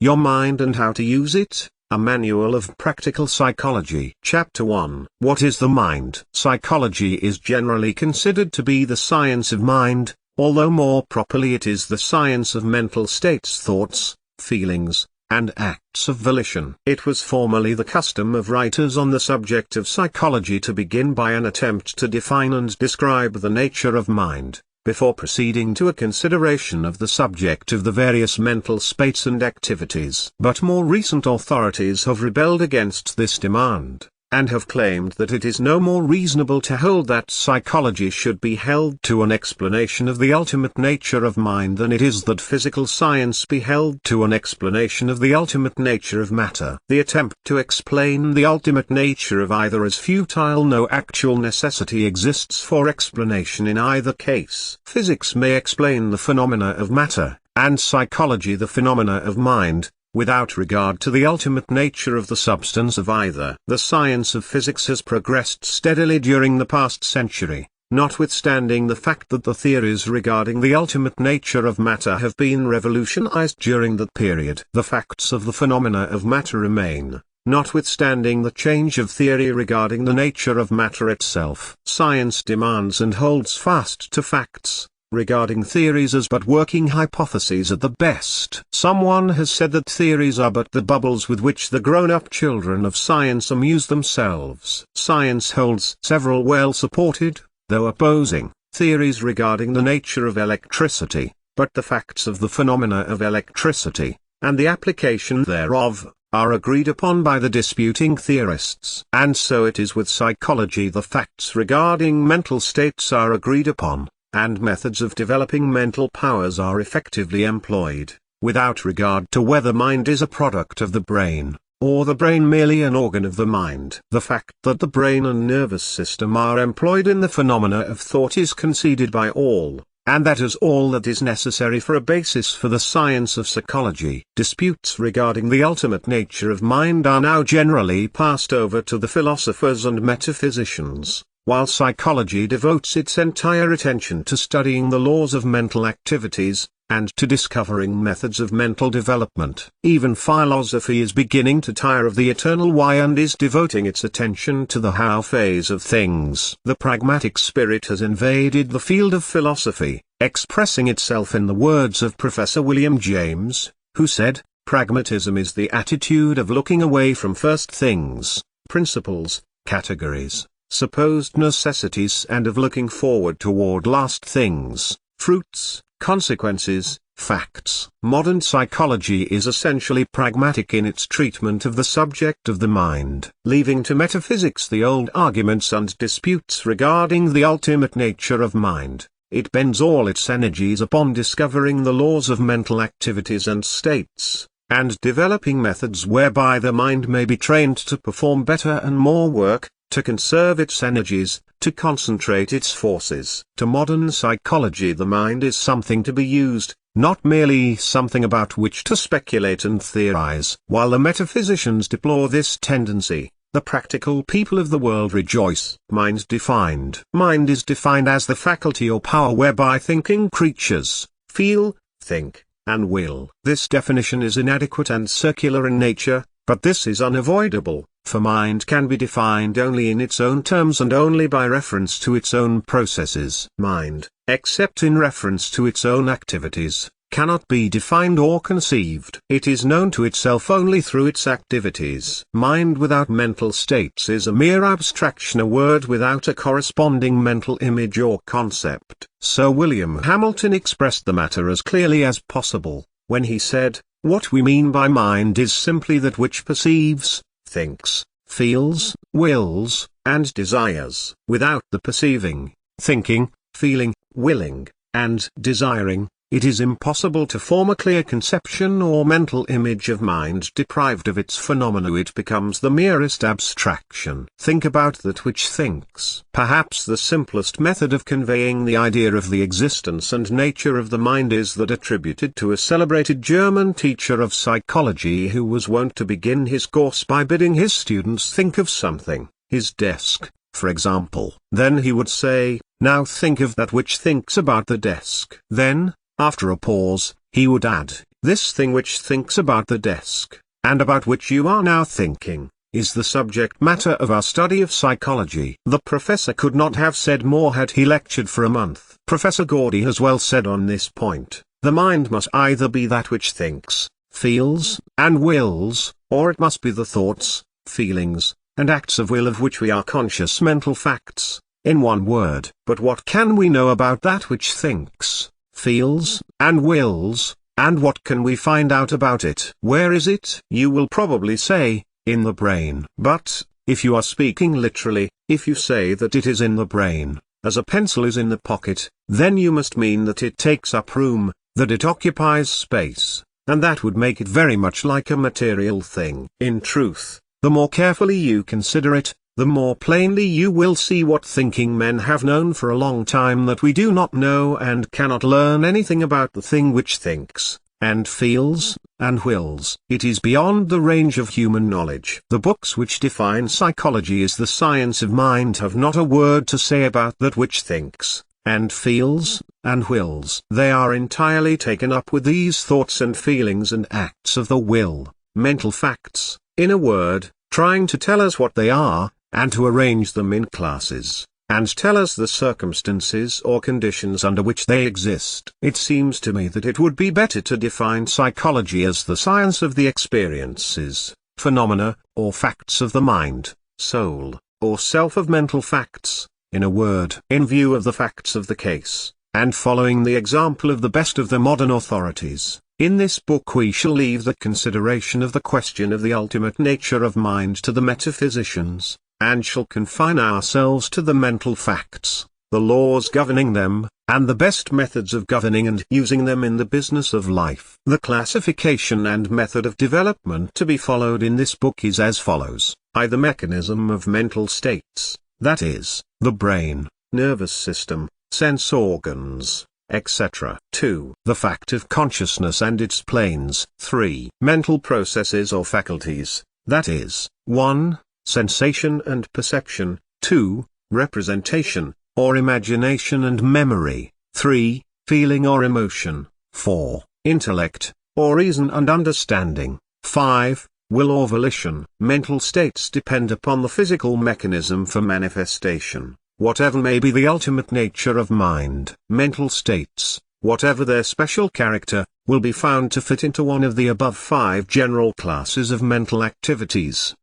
Your Mind and How to Use It, a Manual of Practical Psychology. Chapter 1. What is the mind? Psychology is generally considered to be the science of mind, although more properly it is the science of mental states, thoughts, feelings, and acts of volition. It was formerly the custom of writers on the subject of psychology to begin by an attempt to define and describe the nature of mind, before proceeding to a consideration of the subject of the various mental states and activities. But more recent authorities have rebelled against this demand, and have claimed that it is no more reasonable to hold that psychology should be held to an explanation of the ultimate nature of mind than it is that physical science be held to an explanation of the ultimate nature of matter. The attempt to explain the ultimate nature of either is futile. No actual necessity exists for explanation in either case. Physics may explain the phenomena of matter, and psychology the phenomena of mind, without regard to the ultimate nature of the substance of either. The science of physics has progressed steadily during the past century, notwithstanding the fact that the theories regarding the ultimate nature of matter have been revolutionized during that period. The facts of the phenomena of matter remain, notwithstanding the change of theory regarding the nature of matter itself. Science demands and holds fast to facts regarding theories as but working hypotheses at the best. Someone has said that theories are but the bubbles with which the grown-up children of science amuse themselves. Science holds several well-supported, though opposing, theories regarding the nature of electricity, but the facts of the phenomena of electricity, and the application thereof, are agreed upon by the disputing theorists. And so it is with psychology. The facts regarding mental states are agreed upon, and methods of developing mental powers are effectively employed, without regard to whether mind is a product of the brain, or the brain merely an organ of the mind. The fact that the brain and nervous system are employed in the phenomena of thought is conceded by all, and that is all that is necessary for a basis for the science of psychology. Disputes regarding the ultimate nature of mind are now generally passed over to the philosophers and metaphysicians, while psychology devotes its entire attention to studying the laws of mental activities, and to discovering methods of mental development. Even philosophy is beginning to tire of the eternal why and is devoting its attention to the how phase of things. The pragmatic spirit has invaded the field of philosophy, expressing itself in the words of Professor William James, who said, "Pragmatism is the attitude of looking away from first things, principles, categories, supposed necessities, and of looking forward toward last things, fruits, consequences, facts." Modern psychology is essentially pragmatic in its treatment of the subject of the mind, leaving to metaphysics the old arguments and disputes regarding the ultimate nature of mind. It bends all its energies upon discovering the laws of mental activities and states, and developing methods whereby the mind may be trained to perform better and more work, to conserve its energies, to concentrate its forces. To modern psychology, the mind is something to be used, not merely something about which to speculate and theorize. While the metaphysicians deplore this tendency, the practical people of the world rejoice. Mind is defined as the faculty or power whereby thinking creatures feel, think, and will. This definition is inadequate and circular in nature, but this is unavoidable, for mind can be defined only in its own terms and only by reference to its own processes. Mind, except in reference to its own activities, cannot be defined or conceived. It is known to itself only through its activities. Mind without mental states is a mere abstraction, a word without a corresponding mental image or concept. Sir William Hamilton expressed the matter as clearly as possible, when he said, "What we mean by mind is simply that which perceives, thinks, feels, wills, and desires. Without the perceiving, thinking, feeling, willing, and desiring, it is impossible to form a clear conception or mental image of mind. Deprived of its phenomena, it becomes the merest abstraction. Think about that which thinks." Perhaps the simplest method of conveying the idea of the existence and nature of the mind is that attributed to a celebrated German teacher of psychology who was wont to begin his course by bidding his students think of something, his desk, for example. Then he would say, "Now think of that which thinks about the desk." Then, after a pause, he would add, This thing which thinks about the desk, and about which you are now thinking, is the subject matter of our study of psychology. The professor could not have said more had he lectured for a month. Professor Gordy has well said on this point, the mind must either be that which thinks, feels, and wills, or it must be the thoughts, feelings, and acts of will of which we are conscious mental facts, in one word. But what can we know about that which thinks, feels, and wills, and what can we find out about it? Where is it? You will probably say, in the brain. But, if you are speaking literally, if you say that it is in the brain, as a pencil is in the pocket, then you must mean that it takes up room, that it occupies space, and that would make it very much like a material thing. In truth, the more carefully you consider it, the more plainly you will see what thinking men have known for a long time, that we do not know and cannot learn anything about the thing which thinks, and feels, and wills. It is beyond the range of human knowledge. The books which define psychology as the science of mind have not a word to say about that which thinks, and feels, and wills. They are entirely taken up with these thoughts and feelings and acts of the will, mental facts, in a word, trying to tell us what they are, and to arrange them in classes, and tell us the circumstances or conditions under which they exist. It seems to me that it would be better to define psychology as the science of the experiences, phenomena, or facts of the mind, soul, or self of mental facts, in a word. In view of the facts of the case, and following the example of the best of the modern authorities, in this book we shall leave the consideration of the question of the ultimate nature of mind to the metaphysicians, and shall confine ourselves to the mental facts, the laws governing them, and the best methods of governing and using them in the business of life. The classification and method of development to be followed in this book is as follows. I. The mechanism of mental states, that is, the brain, nervous system, sense organs, etc. 2. The fact of consciousness and its planes. 3. Mental processes or faculties, that is, 1. Sensation and perception, 2. Representation, or imagination and memory, 3. Feeling or emotion, 4. Intellect, or reason and understanding, 5. Will or volition. Mental states depend upon the physical mechanism for manifestation, whatever may be the ultimate nature of mind. Mental states, whatever their special character, will be found to fit into one of the above 5 general classes of mental activities.